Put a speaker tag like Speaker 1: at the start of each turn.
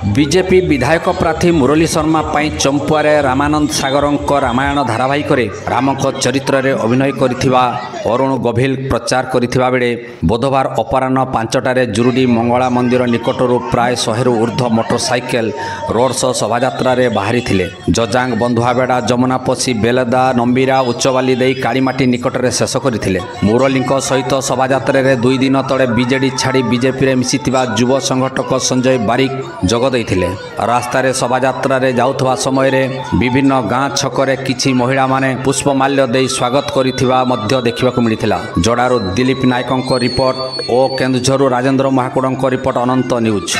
Speaker 1: BJP विधायक प्रार्थी मुरली शर्मा पाई चंपुआरे रामानंद सागरंक रामायण धारावाहिक रामक चरित्र रे अभिनय करिथिबा अरुण गभिल प्रचार करिथिबा बेले बुधवार अपराह्न 5टारे जुरुडी मंगला मंदिर निकटरू प्राय 100 रु ऊर्ध्व मोटरसाइकेल रोड शो शोभायात्रा रे बाहरी थिले। जजांग बंधुआबेड़ा जमुनापसी बेलदा नंबीरा उच्चवाली देई कालीमाटी निकट रे शेष करथिले। मुरलीक सहित शोभायात्रा रे 2 दिन तले बीजेडी छाड़ी बीजेपी रे मिसिथिबा युव संगठक संजय बारिक जग दैथिले। रास्तार शोभायात्रा रे जाउथबा समय रे विभिन्न गाँ छकरे किछि महिला माने पुष्पमाल्य देई स्वागत करिथिबा मध्य देखिबाकू मिलिथिला। जोड़ारू दिलीप नायकंक रिपोर्ट ओ केन्दुझरु राजेंद्र महाकुड़ंक रिपोर्ट अनंत न्यूज।